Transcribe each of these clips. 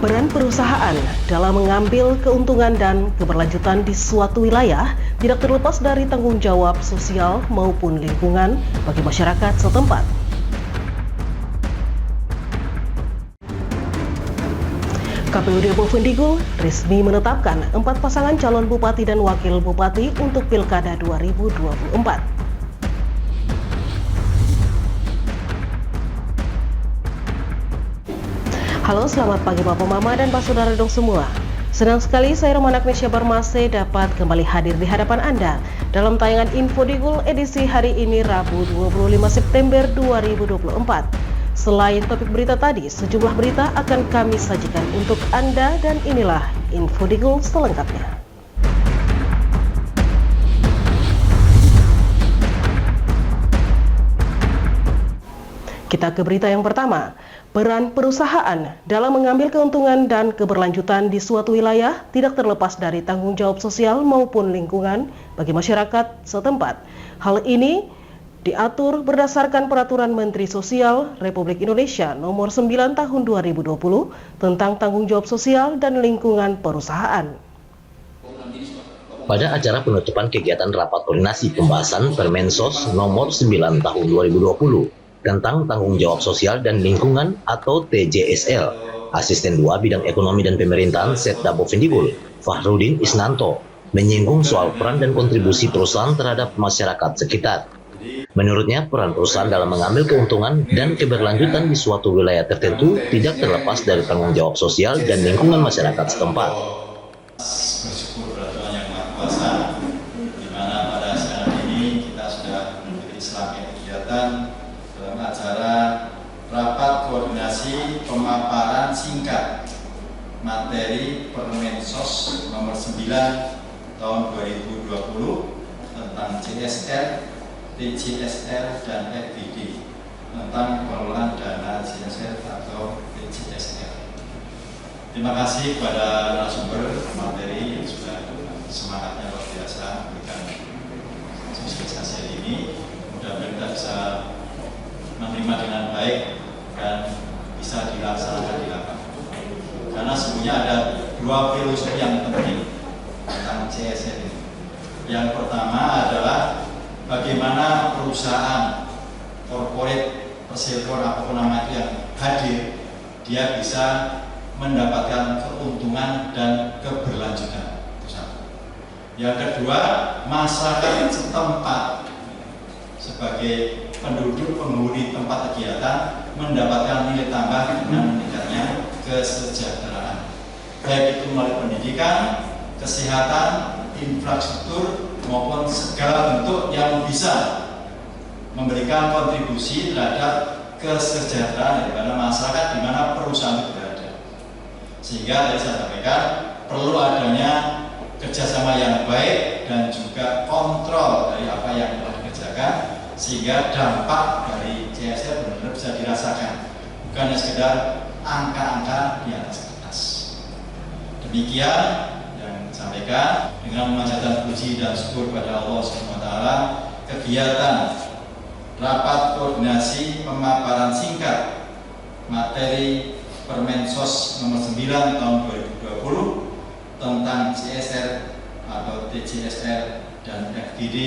Peran perusahaan dalam mengambil keuntungan dan keberlanjutan di suatu wilayah tidak terlepas dari tanggung jawab sosial maupun lingkungan bagi masyarakat setempat. KPUD Bovendigul resmi menetapkan 4 pasangan calon bupati dan wakil bupati untuk Pilkada 2024. Halo, selamat pagi Bapak Mama dan Pak Saudara dong semua. Senang sekali saya Romana Agnesia Barmase dapat kembali hadir di hadapan Anda dalam tayangan Infodigul edisi hari ini Rabu 25 September 2024. Selain topik berita tadi, sejumlah berita akan kami sajikan untuk Anda dan inilah Infodigul selengkapnya. Kita ke berita yang pertama. Peran perusahaan dalam mengambil keuntungan dan keberlanjutan di suatu wilayah tidak terlepas dari tanggung jawab sosial maupun lingkungan bagi masyarakat setempat. Hal ini diatur berdasarkan Peraturan Menteri Sosial Republik Indonesia Nomor 9 Tahun 2020 tentang tanggung jawab sosial dan lingkungan perusahaan. Pada acara penutupan kegiatan rapat koordinasi pembahasan Permensos Nomor 9 Tahun 2020 tentang tanggung jawab sosial dan lingkungan atau TJSL, Asisten 2 Bidang Ekonomi dan Pemerintahan Setda Bovendigul, Fahrudin Isnanto, menyinggung soal peran dan kontribusi perusahaan terhadap masyarakat sekitar. Menurutnya, peran perusahaan dalam mengambil keuntungan dan keberlanjutan di suatu wilayah tertentu tidak terlepas dari tanggung jawab sosial dan lingkungan masyarakat setempat. Bersyukur kepada Tuhan Yang Maha Kuasa, di mana pada siang ini kita sudah mengikuti serangkaian kegiatan dalam acara rapat koordinasi pemaparan singkat materi Permensos Nomor 9 Tahun 2020 tentang CSR, TJSR, dan FBD tentang pengelolaan dana CSR atau TJSR. Terima kasih kepada narasumber materi yang sudah semangatnya luar biasa memberikan sosialisasi ini. Mudah-mudahan kita bisa menerima dengan baik dan bisa dilaksanakan di lapangan. Karena sebenarnya ada dua filosofi yang penting tentang CSR ini. Yang pertama adalah bagaimana perusahaan, corporate, persektor, apapun nama itu yang hadir, dia bisa mendapatkan keuntungan dan keberlanjutan. Yang kedua, masyarakat setempat sebagai penduduk penghuni tempat kegiatan mendapatkan nilai tambah dengan meningkatnya kesejahteraan, baik itu melalui pendidikan, kesehatan, infrastruktur maupun segala bentuk yang bisa memberikan kontribusi terhadap kesejahteraan daripada masyarakat di mana perusahaan itu berada. Sehingga tadi saya sampaikan perlu adanya kerjasama yang baik dan juga kontrol dari apa yang telah dikerjakan sehingga dampak dari CSR benar-benar bisa dirasakan, bukan hanya sekedar angka-angka di atas kertas. Demikian yang disampaikan, dengan memanjatkan puji dan syukur kepada Allah SWT, kegiatan rapat koordinasi pemaparan singkat materi Permensos Nomor 9 Tahun 2020 tentang CSR atau TJSR dan FGD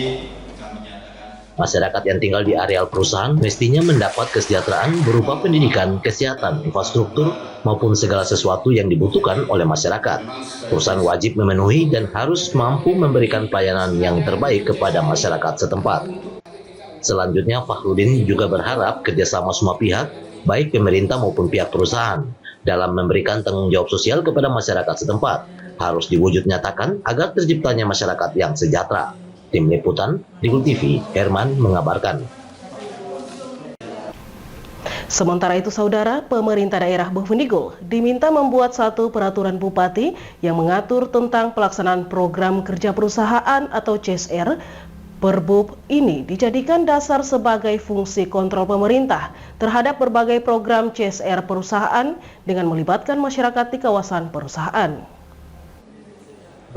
kami nyatakan. Masyarakat yang tinggal di areal perusahaan mestinya mendapat kesejahteraan berupa pendidikan, kesehatan, infrastruktur, maupun segala sesuatu yang dibutuhkan oleh masyarakat. Perusahaan wajib memenuhi dan harus mampu memberikan pelayanan yang terbaik kepada masyarakat setempat. Selanjutnya, Fahrudin juga berharap kerjasama semua pihak, baik pemerintah maupun pihak perusahaan, dalam memberikan tanggung jawab sosial kepada masyarakat setempat, harus diwujud nyatakan agar terciptanya masyarakat yang sejahtera. Tim Liputan, Digul TV, Herman mengabarkan. Sementara itu, Saudara, pemerintah daerah Bovendigul diminta membuat satu peraturan bupati yang mengatur tentang pelaksanaan program kerja perusahaan atau CSR. Perbub ini dijadikan dasar sebagai fungsi kontrol pemerintah terhadap berbagai program CSR perusahaan dengan melibatkan masyarakat di kawasan perusahaan.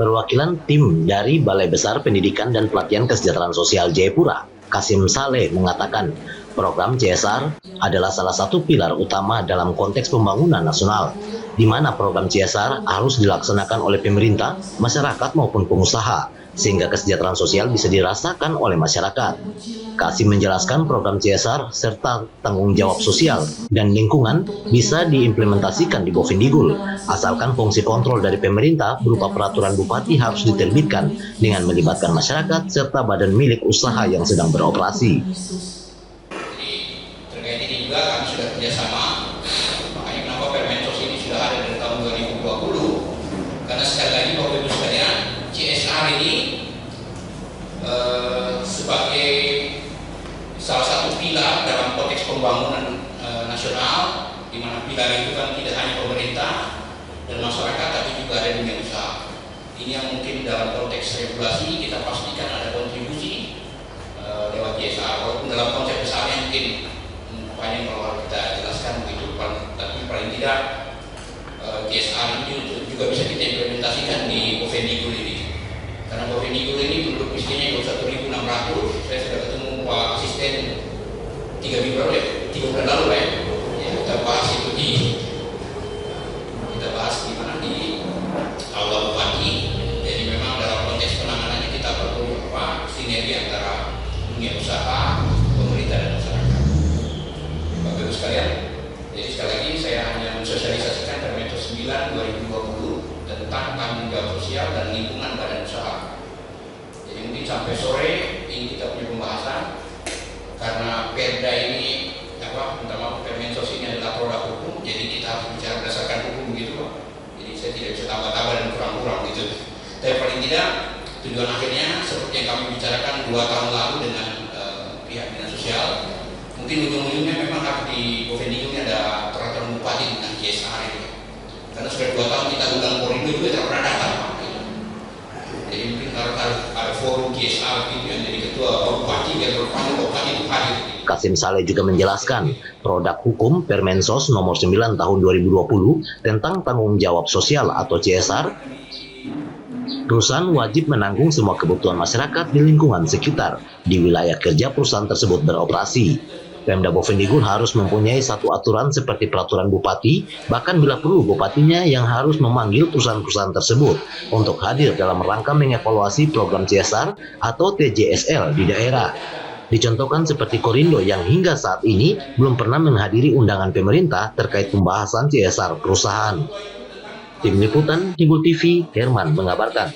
Perwakilan tim dari Balai Besar Pendidikan dan Pelatihan Kesejahteraan Sosial Jayapura, Kasim Saleh, mengatakan Program CSR adalah salah satu pilar utama dalam konteks pembangunan nasional, di mana program CSR harus dilaksanakan oleh pemerintah, masyarakat maupun pengusaha, sehingga kesejahteraan sosial bisa dirasakan oleh masyarakat. Kasim menjelaskan program CSR serta tanggung jawab sosial dan lingkungan bisa diimplementasikan di Bovendigul, asalkan fungsi kontrol dari pemerintah berupa peraturan bupati harus diterbitkan dengan melibatkan masyarakat serta badan milik usaha yang sedang beroperasi. Terkait ini juga kami sudah kerjasama, makanya kenapa Permensos ini sudah ada dari tahun 2020, karena sekali lagi Bapak Ibu sekalian, CSR ini sebagai salah satu pilar dalam konteks pembangunan nasional, di mana pilar itu kan tidak hanya pemerintah dan masyarakat, tapi juga ada dunia usaha. Ini yang mungkin dalam konteks regulasi kita pastikan ada kontribusi lewat CSR, walaupun dalam konsep besarnya mungkin banyak kalau kita jelaskan begitu, tapi paling tidak CSR ini juga bisa kita implementasikan di Bovendigul ini. Karena Bovendigul ini penduduk miskinnya 21.600, saya sudah ketemu Pak Asisten 3 minggu lalu ya, 3 bulan lalu ya, kita bahas itu kita bahas di mana, di Aula Bupati. Jadi memang dalam konteks penanganannya kita perlu sinergi antara dunia usaha, pemerintah dan masyarakat. Bapak Ibu sekalian, jadi sekali lagi saya hanya mensosialisasikan Permensos 9 2020 tentang tanggung jawab sosial dan lingkungan badan usaha. Jadi mungkin sampai sore ini kita punya pembahasan, karena Perda ini Permensos ini adalah produk hukum, jadi kita harus bicara berdasarkan hukum gitu Pak. Jadi saya tidak bisa tambah-tambah dan kurang-kurang gitu. Tapi paling tidak tujuan akhirnya seperti yang kami bicarakan 2 tahun lalu dengan pihak dinas sosial, mungkin ujung-ujungnya memang harus di Bovendigul ini ada peraturan bupati tentang CSR itu. Karena sudah 2 tahun kita undang Korindo juga tidak pernah datang Pak. Jadi mungkin harus ada forum CSR gitu yang jadi ketua bupati biar bupati itu hadir. Kasim Saleh juga menjelaskan produk hukum Permensos nomor 9 tahun 2020 tentang tanggung jawab sosial atau CSR. Perusahaan wajib menanggung semua kebutuhan masyarakat di lingkungan sekitar di wilayah kerja perusahaan tersebut beroperasi. Pemda Bovendigul harus mempunyai satu aturan seperti peraturan bupati, bahkan bila perlu bupatinya yang harus memanggil perusahaan-perusahaan tersebut untuk hadir dalam rangka mengevaluasi program CSR atau TJSL di daerah. Dicontohkan seperti Korindo yang hingga saat ini belum pernah menghadiri undangan pemerintah terkait pembahasan CSR perusahaan. Tim Liputan Digul TV, Herman mengabarkan.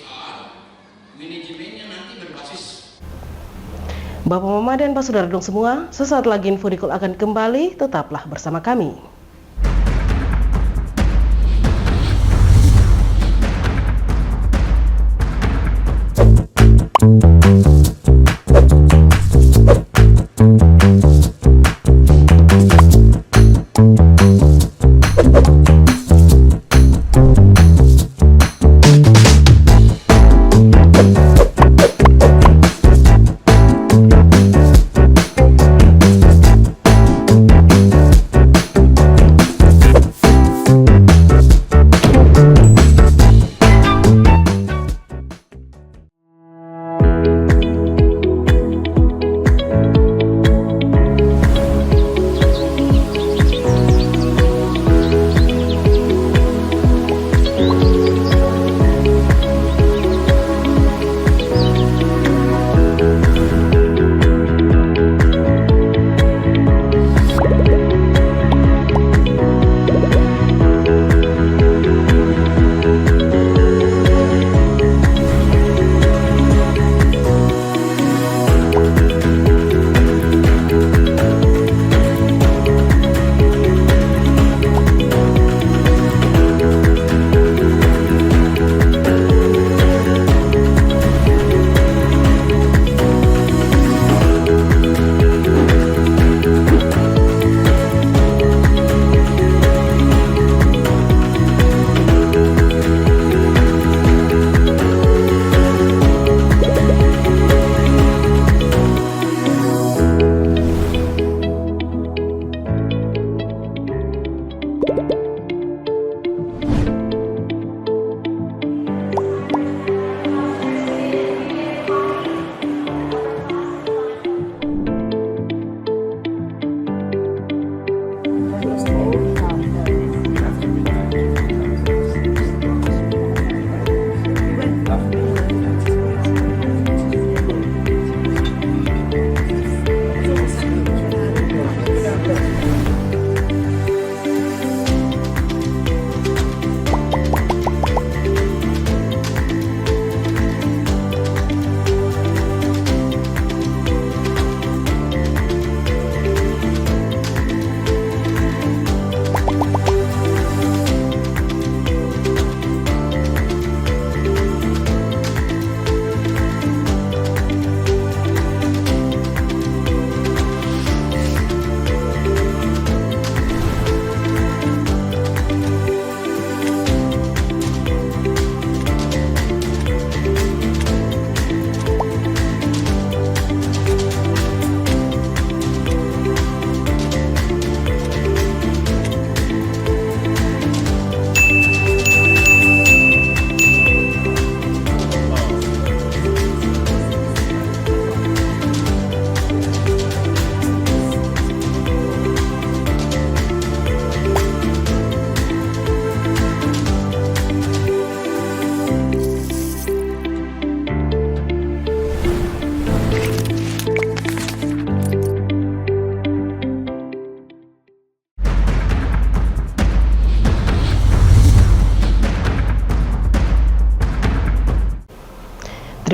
Bapak Mama dan Pak Saudara semua, sesaat lagi Infodikul akan kembali, tetaplah bersama kami.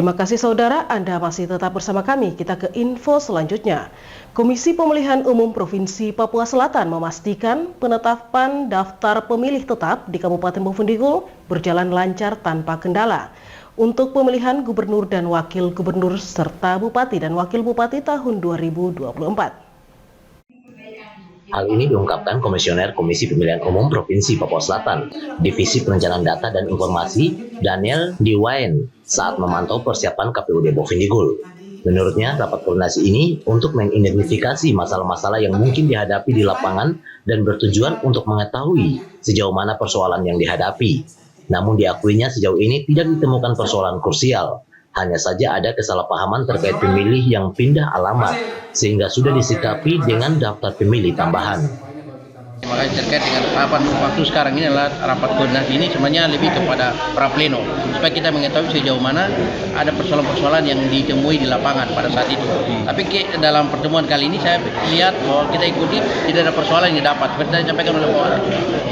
Terima kasih saudara, Anda masih tetap bersama kami. Kita ke info selanjutnya. Komisi Pemilihan Umum Provinsi Papua Selatan memastikan penetapan daftar pemilih tetap di Kabupaten Boven Digul berjalan lancar tanpa kendala untuk pemilihan gubernur dan wakil gubernur serta bupati dan wakil bupati tahun 2024. Hal ini diungkapkan Komisioner Komisi Pemilihan Umum Provinsi Papua Selatan, Divisi Perencanaan Data dan Informasi, Daniel Diwaen, saat memantau persiapan KPUD Boven Digul. Menurutnya, rapat koordinasi ini untuk mengidentifikasi masalah-masalah yang mungkin dihadapi di lapangan dan bertujuan untuk mengetahui sejauh mana persoalan yang dihadapi. Namun diakuinya sejauh ini tidak ditemukan persoalan krusial. Hanya saja ada kesalahpahaman terkait pemilih yang pindah alamat, sehingga sudah disikapi dengan daftar pemilih tambahan. Makanya terkait dengan rapat waktu sekarang ini adalah rapat koordinasi ini sebenarnya lebih kepada pra pleno supaya kita mengetahui sejauh mana ada persoalan-persoalan yang ditemui di lapangan pada saat itu. Tapi dalam pertemuan kali ini saya lihat bahwa kita ikuti tidak ada persoalan yang didapat. Seperti yang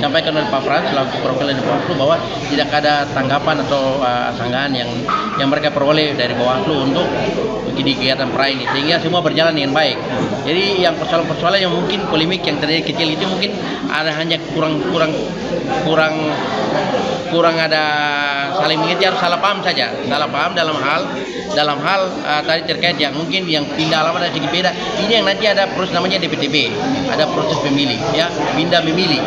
disampaikan oleh Pak Frans selaku perwakilan dari Bawaslu bahwa tidak ada tanggapan atau sanggahan yang mereka peroleh dari Bawaslu untuk di kegiatan pra ini, sehingga semua berjalan dengan baik. Jadi yang persoalan-persoalan yang mungkin polemik yang terjadi kecil itu mungkin ada hanya kurang ada saling mengerti, harus salah paham saja, salah paham dalam hal tadi terkait yang mungkin yang pindah alamat dan sedikit beda. Ini yang nanti ada proses namanya DPTB, ada proses pemilih, ya pindah memilih,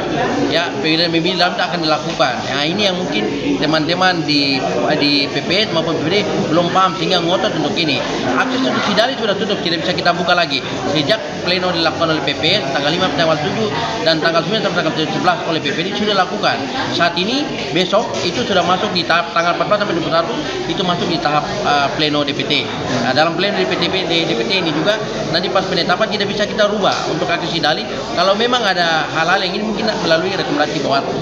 ya pemilihan memilih dalam itu akan dilakukan. Nah ini yang mungkin teman-teman di PPS maupun PPD belum paham sehingga ngotot untuk ini. Akses untuk sidali sudah tutup, tidak bisa kita buka lagi sejak pleno dilakukan oleh PPS tanggal 5 tanggal 7 dan tanggal 9 sampai tanggal 11 oleh PPD sudah lakukan. Saat ini besok itu sudah masuk di tahap tanggal 14 sampai 21 itu masuk di tahap pleno DPT. Nah, dalam pleno DPT ini juga nanti pas penetapan kita rubah untuk akses sidali kalau memang ada hal-hal yang ini mungkin melalui rekomendasi Bawaslu.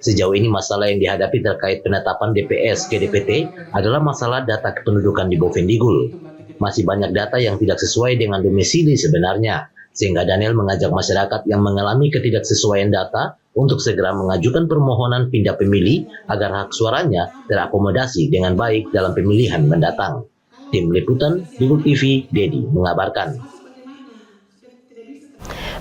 Sejauh ini masalah yang dihadapi terkait penetapan DPS ke DPT adalah masalah data kependudukan di Boven Digul. Masih banyak data yang tidak sesuai dengan domisili sebenarnya, sehingga Daniel mengajak masyarakat yang mengalami ketidaksesuaian data untuk segera mengajukan permohonan pindah pemilih agar hak suaranya terakomodasi dengan baik dalam pemilihan mendatang. Tim Liputan Digul TV, Dedi mengabarkan.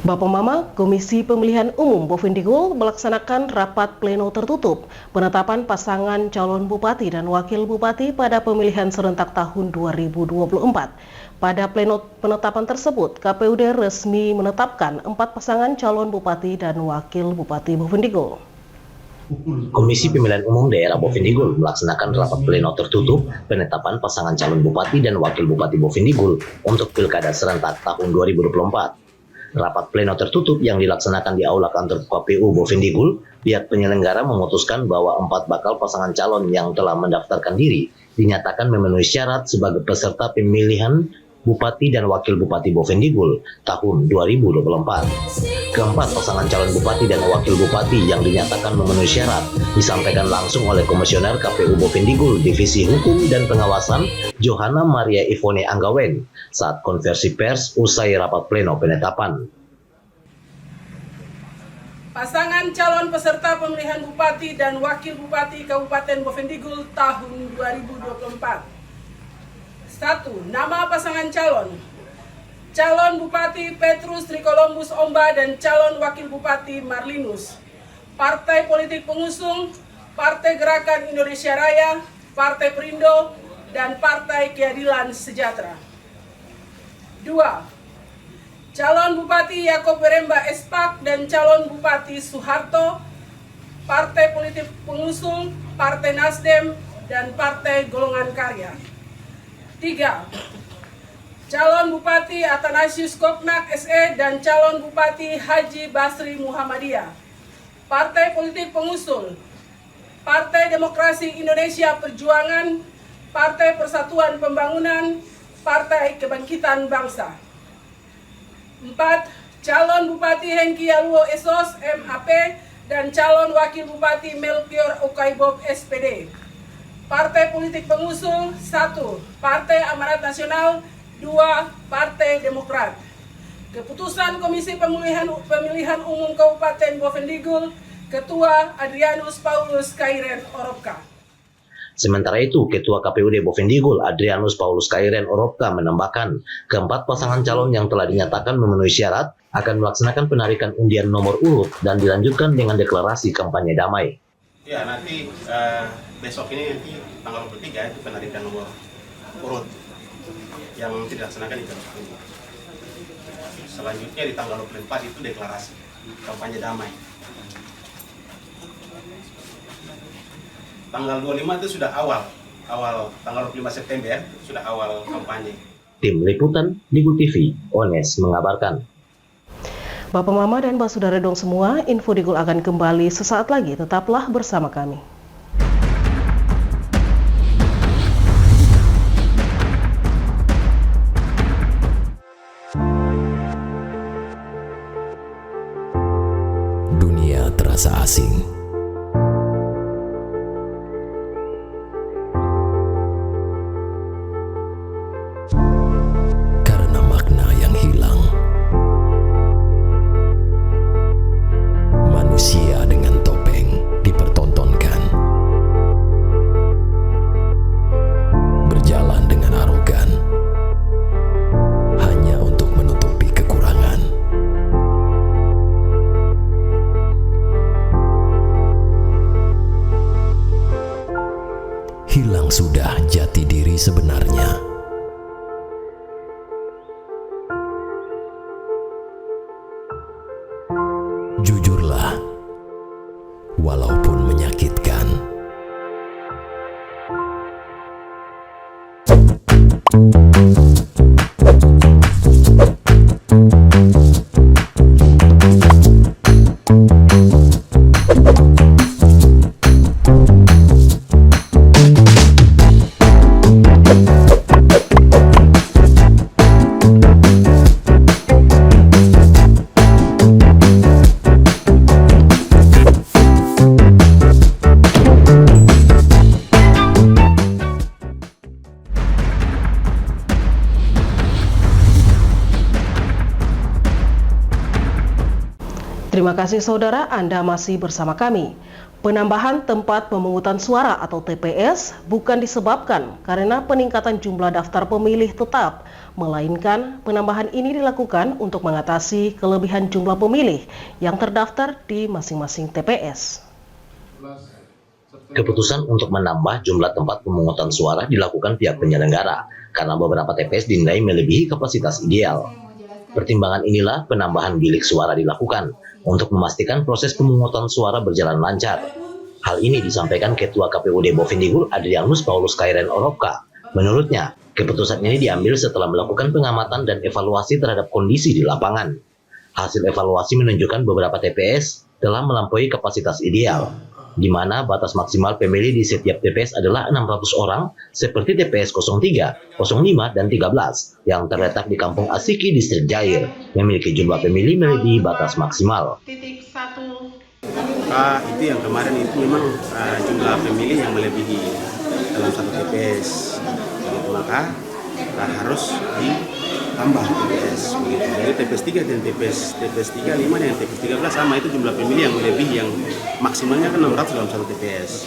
Bapak Mama, Komisi Pemilihan Umum Boven Digul melaksanakan rapat pleno tertutup penetapan pasangan calon bupati dan wakil bupati pada pemilihan serentak tahun 2024. Pada pleno penetapan tersebut, KPUD resmi menetapkan 4 pasangan calon bupati dan wakil bupati Boven Digul. Komisi Pemilihan Umum Daerah Boven Digul melaksanakan rapat pleno tertutup penetapan pasangan calon bupati dan wakil bupati Boven Digul untuk Pilkada serentak tahun 2024. Rapat pleno tertutup yang dilaksanakan di Aula Kantor KPU Boven Digul, pihak penyelenggara memutuskan bahwa 4 bakal pasangan calon yang telah mendaftarkan diri dinyatakan memenuhi syarat sebagai peserta pemilihan Bupati dan Wakil Bupati Boven Digul tahun 2024. Keempat pasangan calon Bupati dan Wakil Bupati yang dinyatakan memenuhi syarat disampaikan langsung oleh Komisioner KPU Boven Digul Divisi Hukum dan Pengawasan Johanna Maria Ivone Anggawen saat konversi pers usai rapat pleno penetapan. Pasangan calon peserta pemilihan Bupati dan Wakil Bupati Kabupaten Boven Digul tahun 2024. 1. Nama pasangan calon. Calon Bupati Petrus Tricolumbus Omba dan calon Wakil Bupati Marlinus. Partai politik pengusung, Partai Gerakan Indonesia Raya, Partai Perindo, dan Partai Keadilan Sejahtera. 2. Calon Bupati Yakob Weremba Espak dan calon Bupati Soeharto, Partai politik pengusung, Partai Nasdem, dan Partai Golongan Karya. 3. Calon Bupati Athanasius Koknak SE dan calon Bupati Haji Basri Muhammadiyah. Partai politik pengusul, Partai Demokrasi Indonesia Perjuangan, Partai Persatuan Pembangunan, Partai Kebangkitan Bangsa. 4. Calon Bupati Hengki Yaluo Esos MAP dan calon Wakil Bupati Melkior Ukaibob SPD. Partai politik pengusung 1. Partai Amanat Nasional, 2. Partai Demokrat. Keputusan Komisi Pemilihan Umum Kabupaten Boven Digul, Ketua Adrianus Paulus Kairen Oropka. Sementara itu, Ketua KPUD Bovendigul Adrianus Paulus Kairen Oropka menambahkan, keempat pasangan calon yang telah dinyatakan memenuhi syarat akan melaksanakan penarikan undian nomor urut dan dilanjutkan dengan deklarasi kampanye damai. Ya, nanti besok ini nanti tanggal 23 itu penarikan nomor urut yang dilaksanakan di Jalan ini. Selanjutnya di tanggal 24 itu deklarasi kampanye damai. Tanggal 25 itu sudah awal tanggal 25 September sudah awal kampanye. Tim Liputan Digul TV, Ones mengabarkan. Bapak Mama dan Mbak Saudara dong semua, Info Digul akan kembali sesaat lagi. Tetaplah bersama kami. Dunia terasa asing. Karena makna yang hilang. Manusia dengan topeng dipertontonkan. Berjalan dengan arogan. Hanya untuk menutupi kekurangan. Hilang sudah jati diri sebenarnya. Jujurlah, walaupun menyakitkan. Terima kasih saudara, Anda masih bersama kami. Penambahan tempat pemungutan suara atau TPS bukan disebabkan karena peningkatan jumlah daftar pemilih tetap, melainkan penambahan ini dilakukan untuk mengatasi kelebihan jumlah pemilih yang terdaftar di masing-masing TPS. Keputusan untuk menambah jumlah tempat pemungutan suara dilakukan pihak penyelenggara karena beberapa TPS dinilai melebihi kapasitas ideal. Pertimbangan inilah penambahan bilik suara dilakukan untuk memastikan proses pemungutan suara berjalan lancar. Hal ini disampaikan Ketua KPUD Bovendigul Adrianus Paulus Kairen Oropka. Menurutnya, keputusan ini diambil setelah melakukan pengamatan dan evaluasi terhadap kondisi di lapangan. Hasil evaluasi menunjukkan beberapa TPS telah melampaui kapasitas ideal, di mana batas maksimal pemilih di setiap TPS adalah 600 orang, seperti TPS 03, 05, dan 13, yang terletak di Kampung Asiki, Distrik Jair, memiliki jumlah pemilih melebihi batas maksimal. Itu yang kemarin itu memang jumlah pemilih yang melebihi dalam satu TPS, begitu, maka harus ditambah TPS, begitu. Jadi TPS 3 dan TPS 35 dan TPS 13 sama, itu jumlah pemilih yang melebihi, yang maksimalnya kan 600 dalam satu TPS.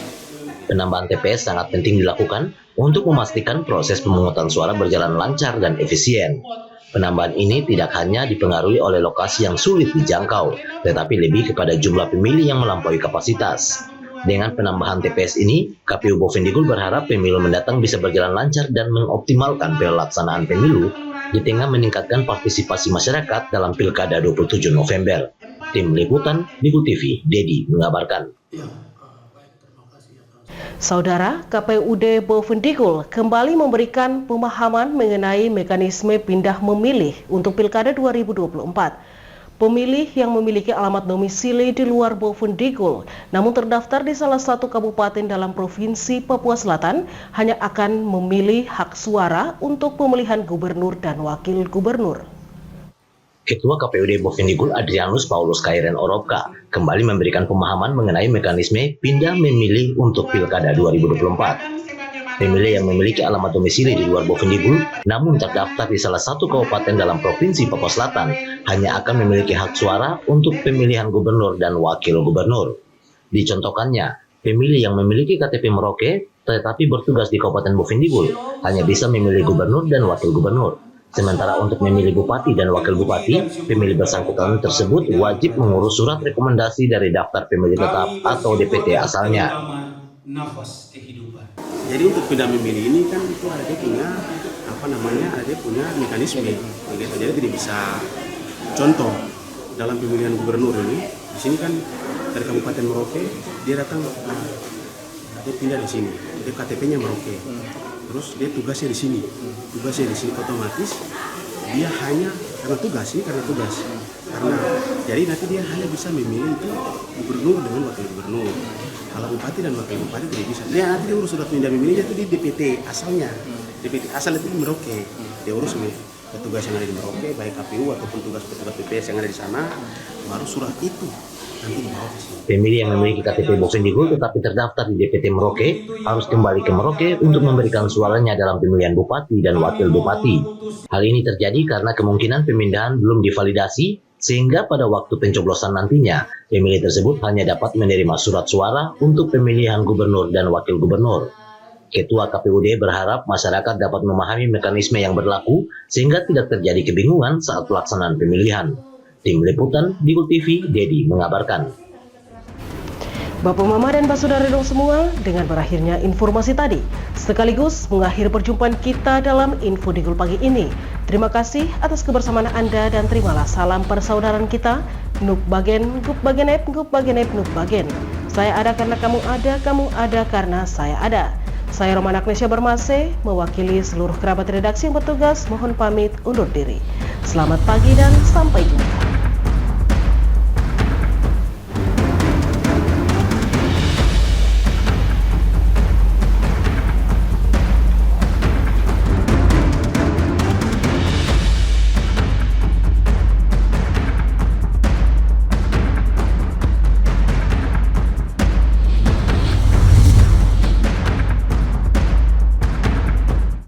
Penambahan TPS sangat penting dilakukan untuk memastikan proses pemungutan suara berjalan lancar dan efisien. Penambahan ini tidak hanya dipengaruhi oleh lokasi yang sulit dijangkau, tetapi lebih kepada jumlah pemilih yang melampaui kapasitas. Dengan penambahan TPS ini, KPU Bovendigul berharap pemilu mendatang bisa berjalan lancar dan mengoptimalkan pelaksanaan pemilu di tengah meningkatkan partisipasi masyarakat dalam Pilkada 27 November. Tim Liputan Digul TV, Dedi mengabarkan. Saudara, KPUD Bovendigul kembali memberikan pemahaman mengenai mekanisme pindah memilih untuk Pilkada 2024. Pemilih yang memiliki alamat domisili di luar Bovendigul, namun terdaftar di salah satu kabupaten dalam Provinsi Papua Selatan, hanya akan memilih hak suara untuk pemilihan gubernur dan wakil gubernur. Ketua KPUD Bovendigul Adrianus Paulus Kairen Oropka kembali memberikan pemahaman mengenai mekanisme pindah memilih untuk Pilkada 2024. Pemilih yang memiliki alamat domisili di luar Bovendigul namun terdaftar di salah satu kabupaten dalam Provinsi Papua Selatan hanya akan memiliki hak suara untuk pemilihan gubernur dan wakil gubernur. Dicontohkannya, Pemilih yang memiliki KTP Merauke tetapi bertugas di Kabupaten Bovendigul hanya bisa memilih gubernur dan wakil gubernur. Sementara untuk memilih bupati dan wakil bupati, pemilih bersangkutan tersebut wajib mengurus surat rekomendasi dari daftar pemilih tetap atau DPT asalnya. Jadi untuk pindah memilih ini kan itu ada dia punya mekanisme begitu. Jadi tidak bisa contoh dalam pemilihan gubernur ini di sini kan dari Kabupaten Merauke dia datang dia pindah di sini, dia KTP-nya Merauke. Terus dia tugasnya di sini otomatis dia hanya karena tugas jadi nanti dia hanya bisa memilih itu gubernur dengan wakil gubernur. Kalau bupati dan wakil bupati tidak bisa. Dia nanti dia urus surat pindah memilihnya itu di DPT asalnya. DPT asal itu di Merauke. Dia urus petugas yang ada di Merauke, baik KPU ataupun petugas PPS yang ada di sana, baru surat itu nanti dibawa ke sini. Pemilih yang memiliki KTP Bovendigul tetapi terdaftar di DPT Merauke harus kembali ke Merauke untuk memberikan suaranya dalam pemilihan bupati dan wakil bupati. Hal ini terjadi karena kemungkinan pemindahan belum divalidasi, sehingga pada waktu pencoblosan nantinya, pemilih tersebut hanya dapat menerima surat suara untuk pemilihan gubernur dan wakil gubernur. Ketua KPUD berharap masyarakat dapat memahami mekanisme yang berlaku sehingga tidak terjadi kebingungan saat pelaksanaan pemilihan. Tim Liputan Digul TV, Dedi mengabarkan. Bapak Mama dan Pak Saudara dong semua, dengan berakhirnya informasi tadi, sekaligus mengakhiri perjumpaan kita dalam Info Digul pagi ini. Terima kasih atas kebersamaan Anda dan terimalah salam persaudaraan kita. Nuk bagen, gup bagenep, nuk bagen. Saya ada karena kamu ada karena saya ada. Saya Roman Agnesia Bermase, mewakili seluruh kerabat redaksi yang bertugas, mohon pamit undur diri. Selamat pagi dan sampai jumpa.